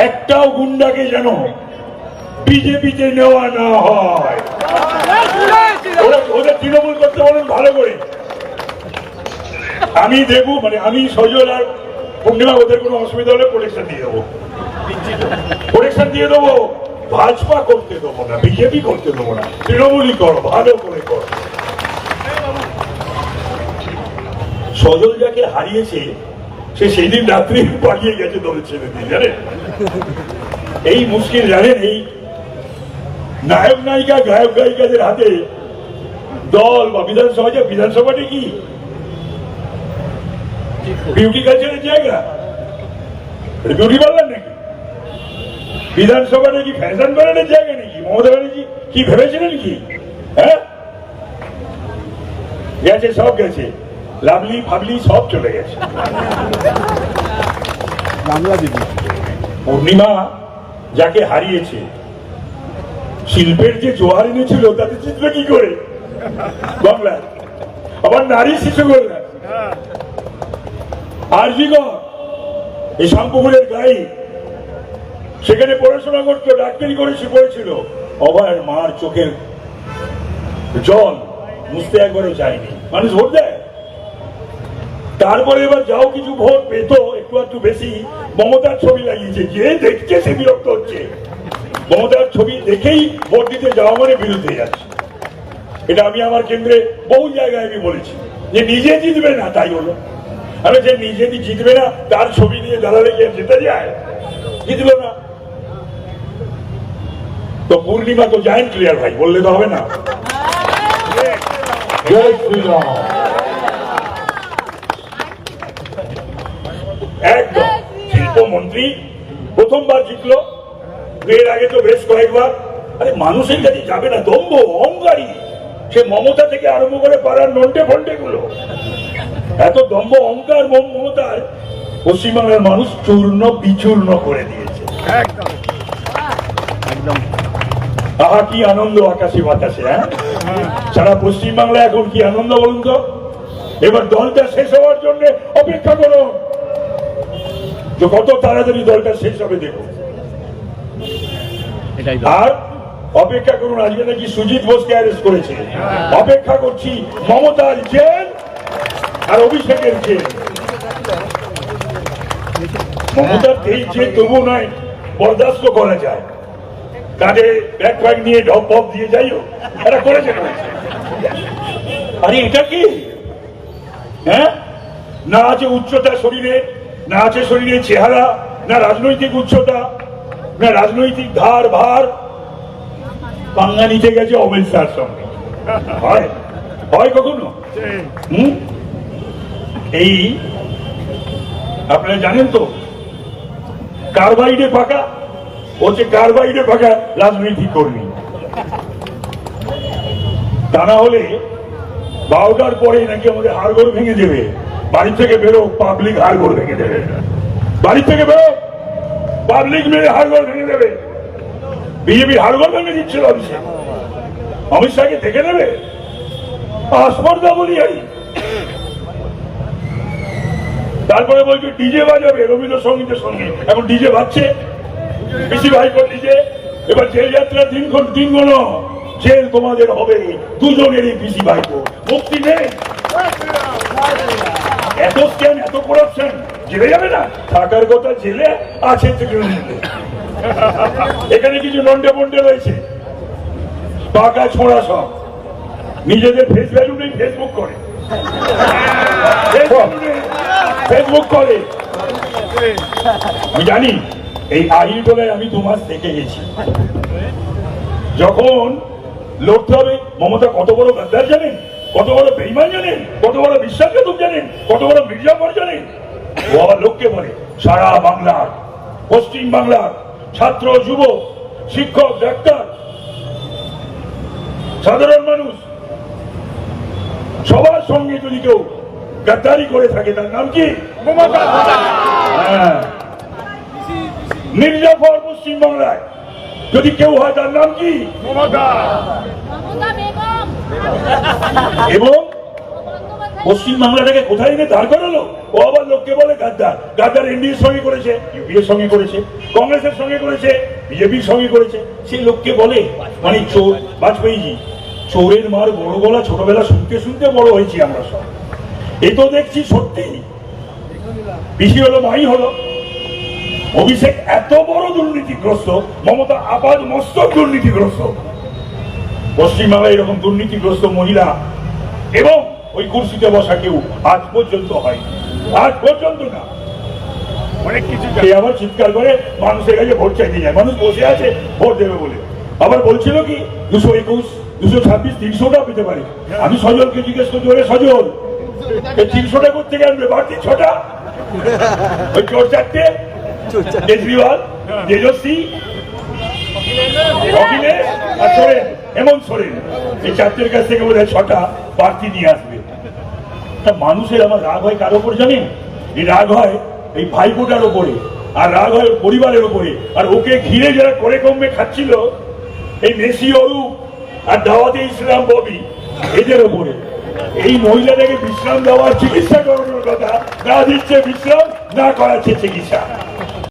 একটাও গুন্ডাকে যেন বিজেপিতে নেওয়া না হয়। ওদের তৃণমূল করতে বলেন ভালো করে। আমি দেবো, মানে আমি সজল আর পূর্ণিমা, ওদের কোনো অসুবিধা হলে প্রোটেকশন দিয়ে দেবো, প্রোটেকশন দিয়ে দেবো। ভাজপা করতে দেবো না, বিজেপি করতে দেবো না, তৃণমূলই করো, ভালো করে করো। সজল যাকে হারিয়েছে সে সেই দিন রাত্রি পালিয়ে গেছে দলের ছেড়ে দিয়ে, জানেন? এই মুশকিল, জানেন? এই নায়ক নায়িকা গায়ক গায়িকাদের হাতে দল বা বিধানসভা, যে বিধানসভাটা কি বিউটি কালচারের জায়গা, বিউটি পার্লার নাকি? বিধানসভা নাকি ফ্যাশন প্যারেডের জায়গা নাকি? মমতা ব্যানার্জি কি ভেবেছিলেন কি? হ্যাঁ, গেছে, সব গেছে, লাভলি ফাবলি সব চলে গেছে। পূর্ণিমা যাকে হারিয়েছে, শিল্পের যে জোয়ার এনেছিল তাতে জিতবে কি করে বাংলা? আবার নারী শিশু কল্যাণ, আরজিগর, এই শামপুকুরের গায়ে, সেখানে পড়াশোনা করতো, ডাক্তারি করে সে পড়েছিল, অভয়ের মার চোখের জল মুছতে একবারও চায়নি, মানুষ ভোট দেয়। তারপরে এবার যাও কিছু ভোট পেত একটু একটু বেশি, মমতার ছবি লাগিয়েছে, যে দেখছে সে বিরক্ত হচ্ছে। মমতার ছবি দেখেই ভোট দিতে যাওয়া মানে বিরুদ্ধে যাচ্ছে। এটা আমি আমার কেন্দ্রে বহু জায়গায় আমি বলেছি যে নিজে জিতবে না, তাই হলো। আরে যে নিজে জিতবে না তার ছবি নিয়ে দাঁড়ালে গিয়ে জিতে যায়, জিতলো না। তো পূর্ণিমা তো জায়েন্ট ক্লিয়ার ভাই, বললে তো হবে না। জয় শ্রীরাম। একদম শিল্পমন্ত্রী প্রথমবার জিতলো, এর আগে তো বেশ কয়েকবার। আরে মানুষের কাছে যাবে না, দম্ভ অহংকারী, সে মমতা থেকে আরম্ভ করে পাড়ার নন্টে ফন্টে গুলো, এত দম্ভ অহংকার মমতার পশ্চিমবাংলার মানুষ চূর্ণ বিচূর্ণ করে দিয়েছে। একদম একদম। আহা কি আনন্দ আকাশে বাতাসে, হ্যাঁ সারা পশ্চিমবাংলা এখন কি আনন্দ বলুন তো। এবার দলটা শেষ হওয়ার জন্য অপেক্ষা করো, কত তাড়াতাড়ি দলটা শেষ হবে দেখো। আর অপেক্ষা করুন, আজকে নাকি সুজিত বোসকে অ্যারেস্ট করেছে, অপেক্ষা করছি মমতার জেল আর অভিষেকের জেল। মমতার এই জেল তবু নয়, বরদাস্ত করা যায়, কাঁধে ব্যাগ ফ্যাগ নিয়ে ঢপ ফপ দিয়ে যাইও, এরা করেছে। আরে এটা কি? হ্যাঁ, না আছে উচ্চতা শরীরে, না আছে শরীরে চেহারা, না রাজনৈতিক উচ্চতা, না রাজনৈতিক ধার ভার, পাঙ্গা নিতে গেছে অমিত শাহর সঙ্গে। হয় হয় কখনো? এই আপনারা জানেন তো, কার্বাইডে পাকা হচ্ছে, কার্বাইডে পাকা রাজনৈতিক কর্মী। তা না হলে 12টার পরে নাকি আমাদের হাড়গোড় ভেঙে দেবে, বাড়ি থেকে বেরো পাবলিক হাড়গোড় ভেঙে দেবে, বাড়ি থেকে বেরো পাবলিক মেরে হাড়গোড় ভেঙে দেবে। বিজেপি হাড়গোড় ভেঙে দিচ্ছিল অভিষেক, অমিত শাহকে দেখে নেবে, আসপর্দা বলি। তারপরে বলছে ডিজে বাজাবে রবীন্দ্রসঙ্গীতের সঙ্গে, এখন ডিজে বাজছে, পিসি ভাইপো ডিজে। এবার জেল যাত্রার দিন গুলো, জেল তোমাদের হবে দুজনেরই, পিসি ভাইপো, মুক্তি নেই। এত স্ক্যাম, এত করাপশন, জেলে যাবে না, থাকার কথা জেলে আছে। এখানে কিছু নন্ডে বন্ডে রয়েছে, পাকা ছোঁড়া, সব নিজেদের ফেস ভ্যালু নেই, ফেসবুক করে, ফেসবুক করে। আমি জানি এই আহিরটোলায় আমি 2 মাস থেকে গেছি, যখন লড়তে হবে। মমতা কত বড় গাদ্দার জানেন, কত বড় বেঈমান জানেন, কত বড় বিশ্বাসঘাতক জানেন, কত বড় মির্জাফর জানেন। ও আবার লোককে বলে সারা বাংলার, পশ্চিম বাংলার ছাত্র, যুব, শিক্ষক, ডাক্তার, সাধারণ মানুষ সবার সঙ্গে যদি কেউ গাদ্দারি করে থাকে তার নাম কি? মির্জাফর। পশ্চিম বাংলায় যদি কেউ হয় তার নাম কি? এবং পশ্চিম বাংলাটাকে কোথায় এনে দাঁড় করালো, ও আবার লোককে বলে গাদ্দার। গাদ্দার এনডিএর সঙ্গে করেছে, ইউপিএর সঙ্গে করেছে, কংগ্রেসের সঙ্গে করেছে, বিজেপির সঙ্গে করেছে। সেই লোককে বলে মানে চোর। বাজপেয়ীজি, চোরের মার বড় গলা ছোটবেলা শুনতে শুনতে বড় হয়েছি আমরা সব। এ তো দেখছি সত্যি পিসি হলো মাই হলো। অভিষেক এত বড় দুর্নীতিগ্রস্ত, মমতা আপাদ মস্তক দুর্নীতিগ্রস্ত। পশ্চিমবাংলায় এরকম দুর্নীতিগ্রস্ত মহিলা এবং ওই কুর্সিতে বসা কেউ আজ পর্যন্ত হয়নি, আজ পর্যন্ত না। অনেক কিছু আবার চিৎকার করে মানুষের কাছে ভোট চাইতে যায়। মানুষ বসে আছে ভোট দেবে বলে। আবার বলছিল কি 221, 226, 300টা পেতে পারে। আমি সজলকে জিজ্ঞেস করছি, ওরে সজল, 300টা করতে আনবে বাড়তি 6টা? ওই চোর চারটে, কেজরিওয়াল, তেজস্বী, অখিলেশ আর সোরেন, হেমন্ত সোরেন, এই চারটের কাছ থেকে বোধ হয় 6টা বাড়তি নিয়ে আসবে। তা মানুষের আমার রাগ হয় কার ওপর জানেন? এই রাগ হয় এই ভাইফোঁটার ওপরে, আর রাগ হয় পরিবারের ওপরে, আর ওকে ঘিরে যারা করে কমবে খাচ্ছিল এই মেসি অরূপ আর দাওয়াতে ইসলাম ববি, এদের ওপরে। এই মহিলাটাকে বিশ্রাম দেওয়ার চিকিৎসা করানোর কথা, না দিচ্ছে বিশ্রাম, না করাচ্ছে চিকিৎসা।